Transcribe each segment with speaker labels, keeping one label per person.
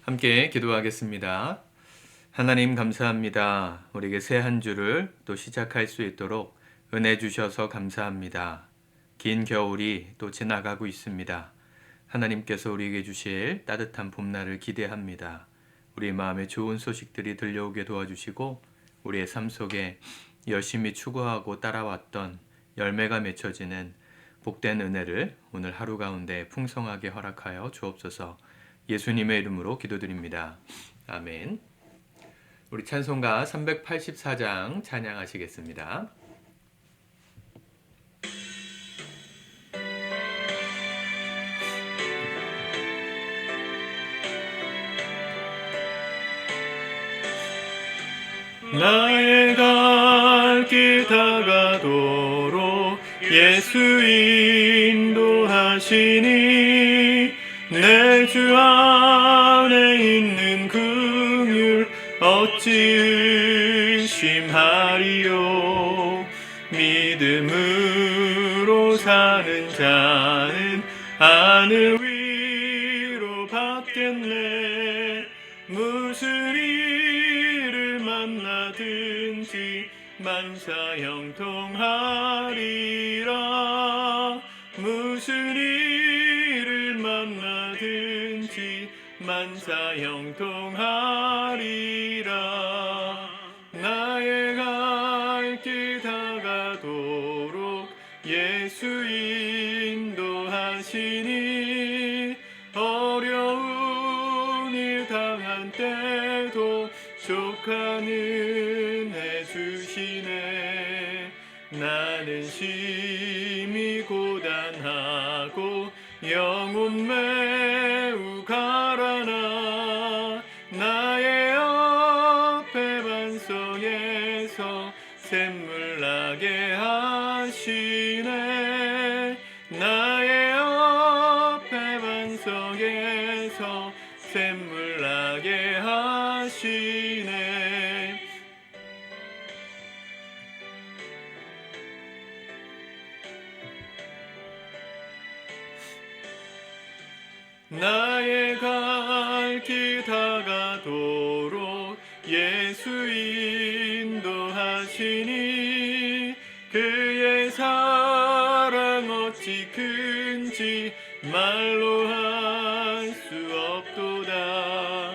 Speaker 1: 함께 기도하겠습니다. 하나님 감사합니다. 우리에게 새 한 주를 또 시작할 수 있도록 은혜 주셔서 감사합니다. 긴 겨울이 또 지나가고 있습니다. 하나님께서 우리에게 주실 따뜻한 봄날을 기대합니다. 우리 마음에 좋은 소식들이 들려오게 도와주시고 우리의 삶 속에 열심히 추구하고 따라왔던 열매가 맺혀지는 복된 은혜를 오늘 하루 가운데 풍성하게 허락하여 주옵소서. 예수님의 이름으로 기도드립니다. 아멘. 우리 찬송가 384장 찬양하시겠습니다. 나의 갈 길 다가도록 예수 인도하시니 내 주 안에 있는 긍휼 어찌 의심하리요. 믿음으로 사는 자는 하늘 위로 받겠네. 무슨 일을 만나든지 만사형통하리라. 무슨 일을 만나든지 만사형통하리라. 나의 갈 길 다가도록 예수 인도하시니 어려운 일 당한 때도 족한 은혜 주시네. 나는 심히 고단하고 영혼 매우 가라나. 나의 옆에 반석에서 샘물 나게 하시네. 나의 옆에 반석에서 샘물 나게 하시네. 나의 갈 길 다가도록 예수 인도하시니 그의 사랑 어찌 큰지 말로 할 수 없도다.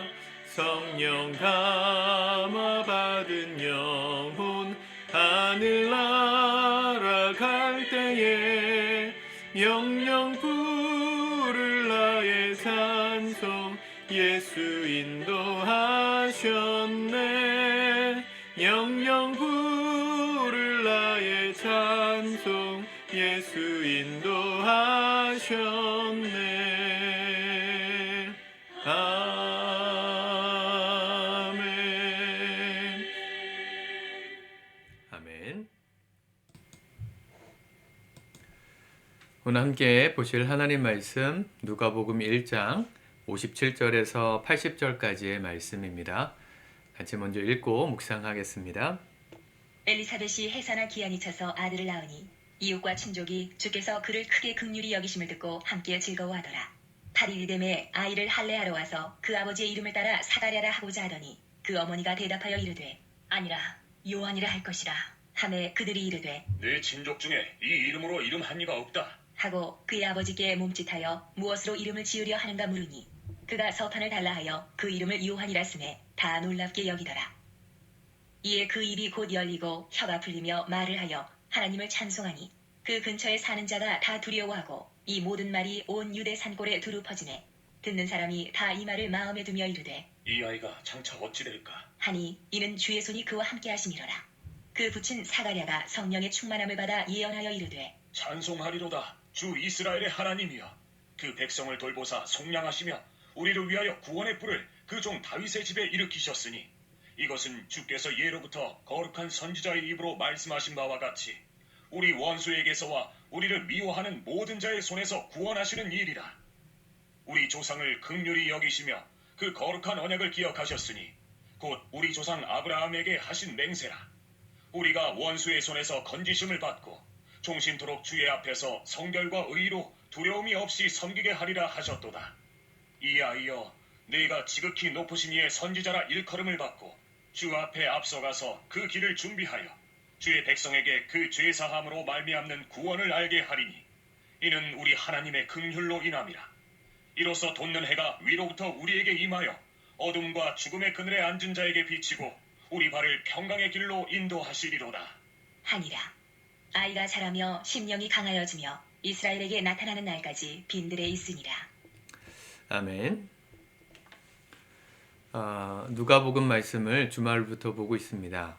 Speaker 1: 성령 감화 받은 영혼 하늘 날아갈 때에 영영 부를 나의 찬송 예수 인도하셨네. 영영 부를 나의 찬송 예수 인도하셨네. 아멘. 아멘. 오늘 함께 보실 하나님 말씀 누가복음 1장 57절에서 80절까지의 말씀입니다. 같이 먼저 읽고 묵상하겠습니다.
Speaker 2: 엘리사벳이 해산한 기한이 차서 아들을 낳으니 이웃과 친족이 주께서 그를 크게 긍휼히 여기심을 듣고 함께 즐거워하더라. 8일이 되매 아이를 할례하러 와서 그 아버지의 이름을 따라 사가랴라 하고자 하더니 그 어머니가 대답하여 이르되 아니라 요한이라 할 것이라 하매 그들이 이르되
Speaker 3: 네 친족 중에 이 이름으로 이름한 이가 없다
Speaker 2: 하고 그의 아버지께 몸짓하여 무엇으로 이름을 지으려 하는가 물으니 그가 서판을 달라 하여 그 이름을 요한이라 쓰매 다 놀랍게 여기더라. 이에 그 입이 곧 열리고 혀가 풀리며 말을 하여 하나님을 찬송하니 그 근처에 사는 자가 다 두려워하고 이 모든 말이 온 유대 산골에 두루 퍼지네. 듣는 사람이 다 이 말을 마음에 두며 이르되
Speaker 3: 이 아이가 장차 어찌 될까
Speaker 2: 하니 이는 주의 손이 그와 함께 하심이로라. 그 붙인 사가랴가 성령의 충만함을 받아 예언하여 이르되
Speaker 3: 찬송하리로다 주 이스라엘의 하나님이여. 그 백성을 돌보사 속량하시며 우리를 위하여 구원의 뿔을 그 종 다윗의 집에 일으키셨으니 이것은 주께서 예로부터 거룩한 선지자의 입으로 말씀하신 바와 같이 우리 원수에게서와 우리를 미워하는 모든 자의 손에서 구원하시는 일이라. 우리 조상을 긍휼히 여기시며 그 거룩한 언약을 기억하셨으니 곧 우리 조상 아브라함에게 하신 맹세라. 우리가 원수의 손에서 건지심을 받고 종신토록 주의 앞에서 성결과 의로 두려움이 없이 섬기게 하리라 하셨도다. 이하이여 네가 지극히 높으신 이의 선지자라 일컬음을 받고 주 앞에 앞서가서 그 길을 준비하여 주의 백성에게 그 죄사함으로 말미암는 구원을 알게 하리니 이는 우리 하나님의 긍휼로 인함이라. 이로써 돋는 해가 위로부터 우리에게 임하여 어둠과 죽음의 그늘에 앉은 자에게 비치고 우리 발을 평강의 길로 인도하시리로다.
Speaker 2: 하니라. 아이가 자라며 심령이 강하여지며 이스라엘에게 나타나는 날까지 빈들에 있으니라.
Speaker 1: 아멘. 누가복음 말씀을 주말부터 보고 있습니다.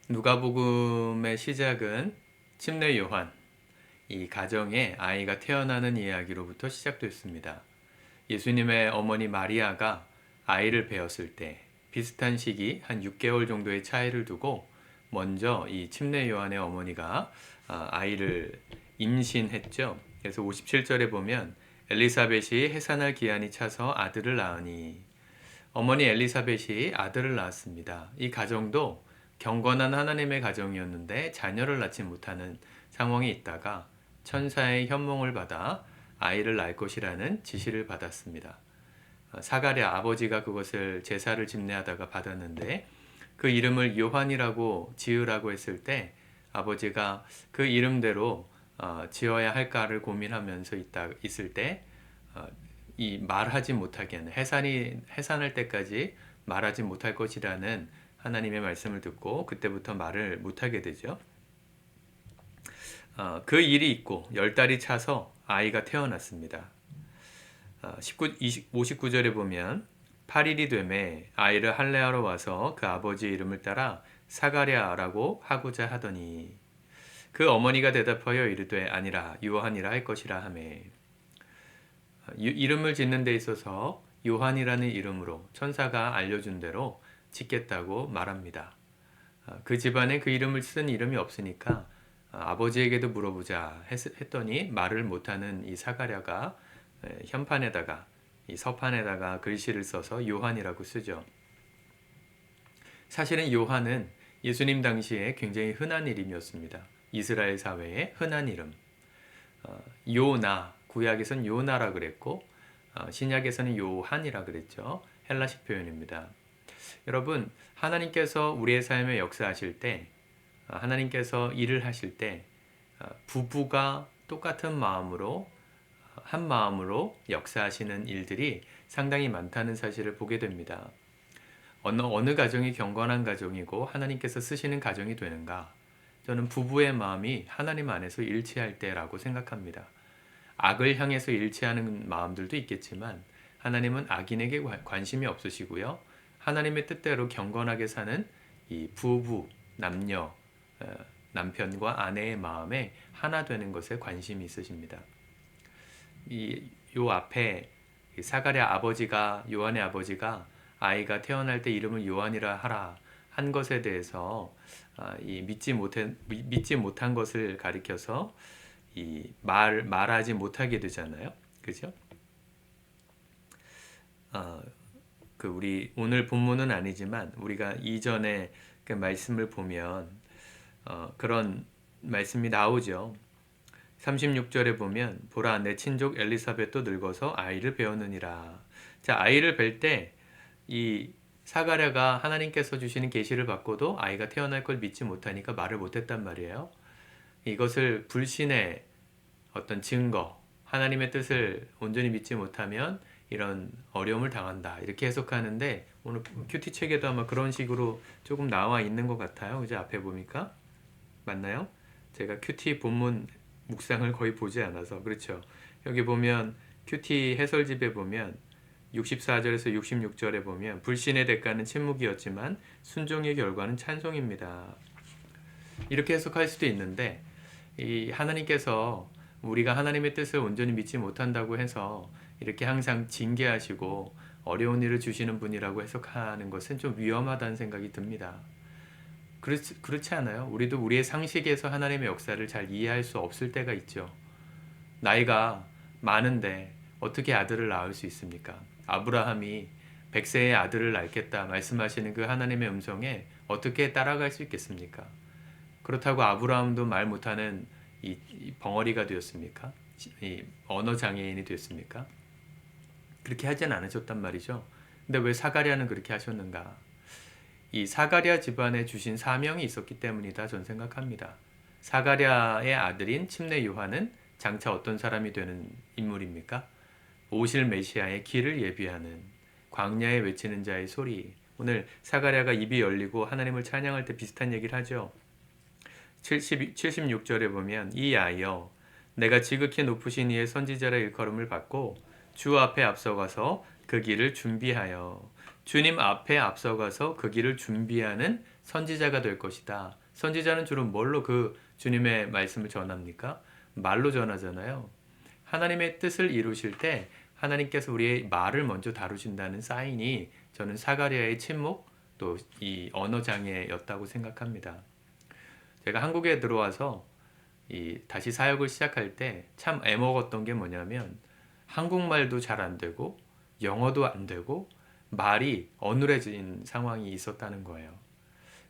Speaker 1: 누가복음의 시작은 침례 요한, 이 가정에 아이가 태어나는 이야기로부터 시작됐습니다. 예수님의 어머니 마리아가 아이를 배었을 때 비슷한 시기 한 6개월 정도의 차이를 두고 먼저 이 침례 요한의 어머니가 아이를 임신했죠. 그래서 57절에 보면 엘리사벳이 해산할 기한이 차서 아들을 낳으니, 어머니 엘리사벳이 아들을 낳았습니다. 이 가정도 경건한 하나님의 가정이었는데 자녀를 낳지 못하는 상황이 있다가 천사의 현몽을 받아 아이를 낳을 것이라는 지시를 받았습니다. 사가랴 아버지가 그것을 제사를 집례하다가 받았는데 그 이름을 요한이라고 지으라고 했을 때 아버지가 그 이름대로 지어야 할까를 고민하면서 있을 때 이 말하지 못하게 하는 해산할 때까지 말하지 못할 것이라는 하나님의 말씀을 듣고 그때부터 말을 못하게 되죠. 그 일이 있고 10달이 차서 아이가 태어났습니다. 59절에 보면 8일이 되매 아이를 할례하러 와서 그 아버지의 이름을 따라 사가랴라고 하고자 하더니 그 어머니가 대답하여 이르되 아니라 요한이라 할 것이라 하매, 이름을 짓는 데 있어서 요한이라는 이름으로 천사가 알려준 대로 짓겠다고 말합니다. 그 집안에 그 이름을 쓴 이름이 없으니까 아버지에게도 물어보자 했더니 말을 못하는 이 사가랴가 현판에다가 이 서판에다가 글씨를 써서 요한이라고 쓰죠. 사실은 요한은 예수님 당시에 굉장히 흔한 이름이었습니다. 이스라엘 사회의 흔한 이름. 요나, 구약에서는 요나라 그랬고 신약에서는 요한이라 그랬죠. 헬라식 표현입니다. 여러분, 하나님께서 우리의 삶에 역사하실 때, 하나님께서 일을 하실 때 부부가 똑같은 마음으로 한 마음으로 역사하시는 일들이 상당히 많다는 사실을 보게 됩니다. 어느 가정이 경건한 가정이고 하나님께서 쓰시는 가정이 되는가? 저는 부부의 마음이 하나님 안에서 일치할 때라고 생각합니다. 악을 향해서 일치하는 마음들도 있겠지만 하나님은 악인에게 관심이 없으시고요. 하나님의 뜻대로 경건하게 사는 이 부부, 남녀, 남편과 아내의 마음에 하나 되는 것에 관심이 있으십니다. 요 앞에 사가랴 아버지가, 요한의 아버지가 아이가 태어날 때 이름을 요한이라 하라 한 것에 대해서 믿지 못한 것을 가리켜서 말하지 못하게 되잖아요. 그죠? 우리 오늘 본문은 아니지만 우리가 이전에 그 말씀을 보면 그런 말씀이 나오죠. 36절에 보면 보라 내 친족 엘리사벳도 늙어서 아이를 배었느니라. 자, 아이를 뵐 때 이 사가랴가 하나님께서 주시는 계시를 받고도 아이가 태어날 걸 믿지 못하니까 말을 못했단 말이에요. 이것을 불신의 어떤 증거, 하나님의 뜻을 온전히 믿지 못하면 이런 어려움을 당한다, 이렇게 해석하는데 오늘 큐티 책에도 아마 그런 식으로 조금 나와 있는 것 같아요. 그죠? 앞에 보니까 맞나요? 제가 큐티 본문 묵상을 거의 보지 않아서 그렇죠. 여기 보면 큐티 해설집에 보면 64절에서 66절에 보면 불신의 대가는 침묵이었지만 순종의 결과는 찬송입니다. 이렇게 해석할 수도 있는데 이 하나님께서 우리가 하나님의 뜻을 온전히 믿지 못한다고 해서 이렇게 항상 징계하시고 어려운 일을 주시는 분이라고 해석하는 것은 좀 위험하다는 생각이 듭니다. 그렇지 않아요? 우리도 우리의 상식에서 하나님의 역사를 잘 이해할 수 없을 때가 있죠. 나이가 많은데 어떻게 아들을 낳을 수 있습니까? 아브라함이 100세의 아들을 낳겠다 말씀하시는 그 하나님의 음성에 어떻게 따라갈 수 있겠습니까? 그렇다고 아브라함도 말 못하는 이 벙어리가 되었습니까? 이 언어 장애인이 되었습니까? 그렇게 하진 않으셨단 말이죠. 근데 왜 사가랴는 그렇게 하셨는가? 이 사가랴 집안에 주신 사명이 있었기 때문이다 전 생각합니다. 사가랴의 아들인 침례 요한은 장차 어떤 사람이 되는 인물입니까? 오실 메시아의 길을 예비하는 광야에 외치는 자의 소리. 오늘 사가랴가 입이 열리고 하나님을 찬양할 때 비슷한 얘기를 하죠. 76절에 보면 이 아이여 내가 지극히 높으신 이의 선지자라 일컬음을 받고 주 앞에 앞서가서 그 길을 준비하여 주님 앞에 앞서가서 그 길을 준비하는 선지자가 될 것이다. 선지자는 주로 뭘로 그 주님의 말씀을 전합니까? 말로 전하잖아요. 하나님의 뜻을 이루실 때 하나님께서 우리의 말을 먼저 다루신다는 사인이 저는 사가랴의 침묵 또 이 언어 장애였다고 생각합니다. 제가 한국에 들어와서 다시 사역을 시작할 때 참 애먹었던 게 뭐냐면 한국말도 잘 안 되고 영어도 안 되고 말이 어눌해진 상황이 있었다는 거예요.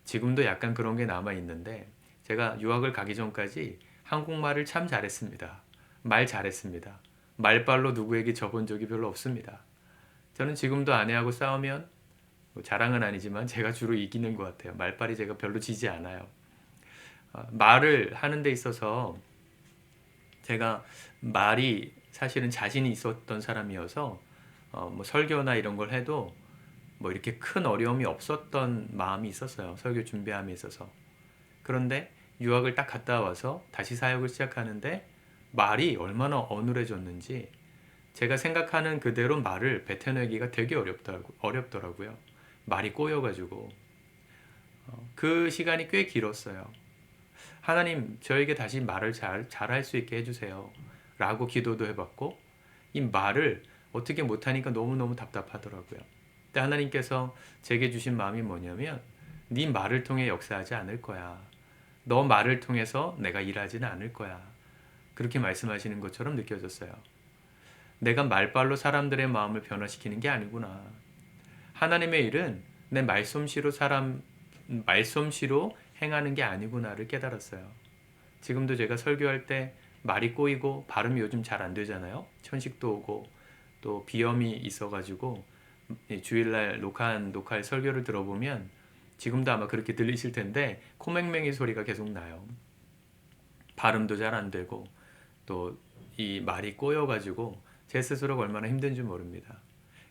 Speaker 1: 지금도 약간 그런 게 남아 있는데 제가 유학을 가기 전까지 한국말을 참 잘했습니다. 말 잘했습니다. 말빨로 누구에게 져본 적이 별로 없습니다. 저는 지금도 아내하고 싸우면 뭐 자랑은 아니지만 제가 주로 이기는 것 같아요. 말빨이 제가 별로 지지 않아요. 말을 하는 데 있어서 제가 말이 사실은 자신이 있었던 사람이어서 뭐 설교나 이런 걸 해도 뭐 이렇게 큰 어려움이 없었던 마음이 있었어요. 설교 준비함에 있어서. 그런데 유학을 딱 갔다 와서 다시 사역을 시작하는데 말이 얼마나 어눌해졌는지 제가 생각하는 그대로 말을 뱉어내기가 되게 어렵더라고요. 말이 꼬여가지고 그 시간이 꽤 길었어요. 하나님 저에게 다시 말을 잘할 수 있게 해주세요 라고 기도도 해봤고 이 말을 어떻게 못하니까 너무너무 답답하더라고요. 근데 하나님께서 제게 주신 마음이 뭐냐면 네 말을 통해 역사하지 않을 거야. 너 말을 통해서 내가 일하지는 않을 거야. 그렇게 말씀하시는 것처럼 느껴졌어요. 내가 말빨로 사람들의 마음을 변화시키는 게 아니구나. 하나님의 일은 내 말솜씨로 행하는 게 아니구나를 깨달았어요. 지금도 제가 설교할 때 말이 꼬이고 발음이 요즘 잘 안 되잖아요. 천식도 오고 또 비염이 있어가지고 주일날 녹화할 설교를 들어보면 지금도 아마 그렇게 들리실 텐데 코맹맹이 소리가 계속 나요. 발음도 잘 안 되고 또 이 말이 꼬여가지고 제 스스로가 얼마나 힘든지 모릅니다.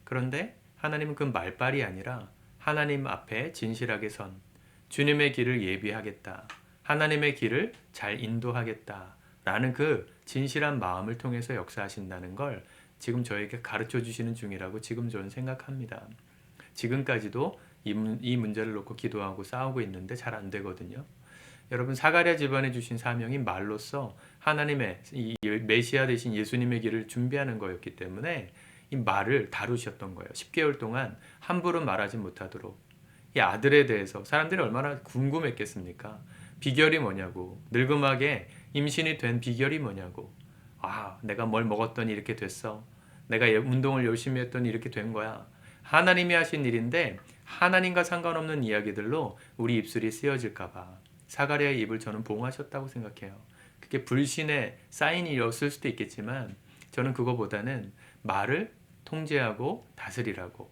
Speaker 1: 그런데 하나님은 그 말빨이 아니라 하나님 앞에 진실하게 선 주님의 길을 예비하겠다. 하나님의 길을 잘 인도하겠다. 라는 그 진실한 마음을 통해서 역사하신다는 걸 지금 저에게 가르쳐 주시는 중이라고 지금 저는 생각합니다. 지금까지도 이 문제를 놓고 기도하고 싸우고 있는데 잘 안 되거든요. 여러분 사가랴 집안에 주신 사명이 말로써 하나님의 이 메시아 되신 예수님의 길을 준비하는 거였기 때문에 이 말을 다루셨던 거예요. 10개월 동안 함부로 말하지 못하도록. 이 아들에 대해서 사람들이 얼마나 궁금했겠습니까? 비결이 뭐냐고. 늙음하게 임신이 된 비결이 뭐냐고. 아, 내가 뭘 먹었더니 이렇게 됐어. 내가 운동을 열심히 했더니 이렇게 된 거야. 하나님이 하신 일인데 하나님과 상관없는 이야기들로 우리 입술이 쓰여질까 봐. 사가랴의 입을 저는 보호하셨다고 생각해요. 그게 불신의 사인이었을 수도 있겠지만 저는 그거보다는 말을 통제하고 다스리라고.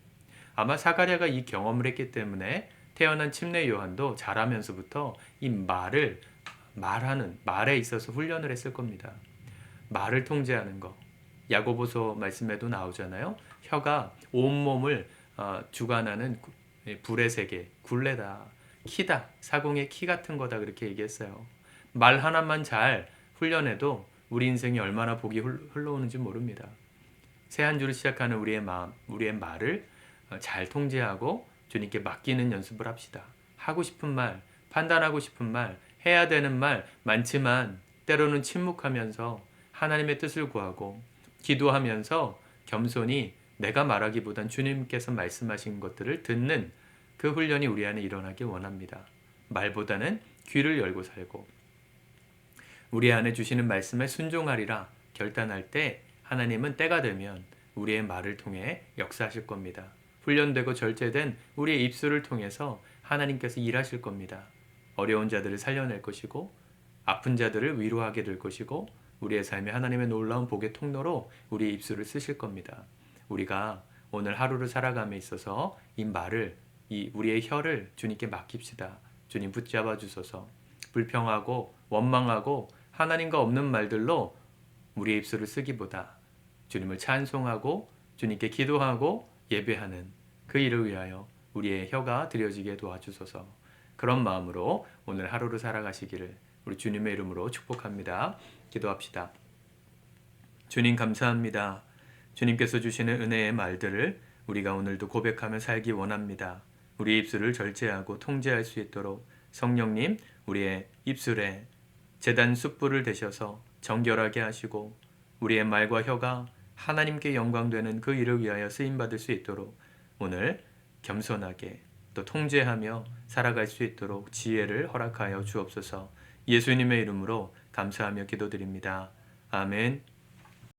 Speaker 1: 아마 사가랴가 이 경험을 했기 때문에 태어난 침례 요한도 자라면서부터 이 말에 있어서 훈련을 했을 겁니다. 말을 통제하는 거. 야고보서 말씀에도 나오잖아요. 혀가 온몸을 주관하는 불의 세계, 굴레다, 키다, 사공의 키 같은 거다 그렇게 얘기했어요. 말 하나만 잘 훈련해도 우리 인생이 얼마나 복이 흘러오는지 모릅니다. 새 한 주를 시작하는 우리의 마음, 우리의 말을 잘 통제하고 주님께 맡기는 연습을 합시다. 하고 싶은 말, 판단하고 싶은 말, 해야 되는 말 많지만 때로는 침묵하면서 하나님의 뜻을 구하고 기도하면서 겸손히 내가 말하기보단 주님께서 말씀하신 것들을 듣는 그 훈련이 우리 안에 일어나길 원합니다. 말보다는 귀를 열고 살고 우리 안에 주시는 말씀에 순종하리라 결단할 때 하나님은 때가 되면 우리의 말을 통해 역사하실 겁니다. 훈련되고 절제된 우리의 입술을 통해서 하나님께서 일하실 겁니다. 어려운 자들을 살려낼 것이고 아픈 자들을 위로하게 될 것이고 우리의 삶에 하나님의 놀라운 복의 통로로 우리의 입술을 쓰실 겁니다. 우리가 오늘 하루를 살아감에 있어서 이 말을, 이 우리의 혀를 주님께 맡깁시다. 주님 붙잡아 주소서. 불평하고 원망하고 하나님과 없는 말들로 우리의 입술을 쓰기보다 주님을 찬송하고 주님께 기도하고 예배하는 그 일을 위하여 우리의 혀가 드려지게 도와주소서. 그런 마음으로 오늘 하루를 살아가시기를 우리 주님의 이름으로 축복합니다. 기도합시다. 주님 감사합니다. 주님께서 주시는 은혜의 말들을 우리가 오늘도 고백하며 살기 원합니다. 우리 입술을 절제하고 통제할 수 있도록 성령님 우리의 입술에 제단 숯불을 대셔서 정결하게 하시고 우리의 말과 혀가 하나님께 영광되는 그 일을 위하여 쓰임받을 수 있도록 오늘 겸손하게 또 통제하며 살아갈 수 있도록 지혜를 허락하여 주옵소서. 예수님의 이름으로 감사하며 기도드립니다. 아멘.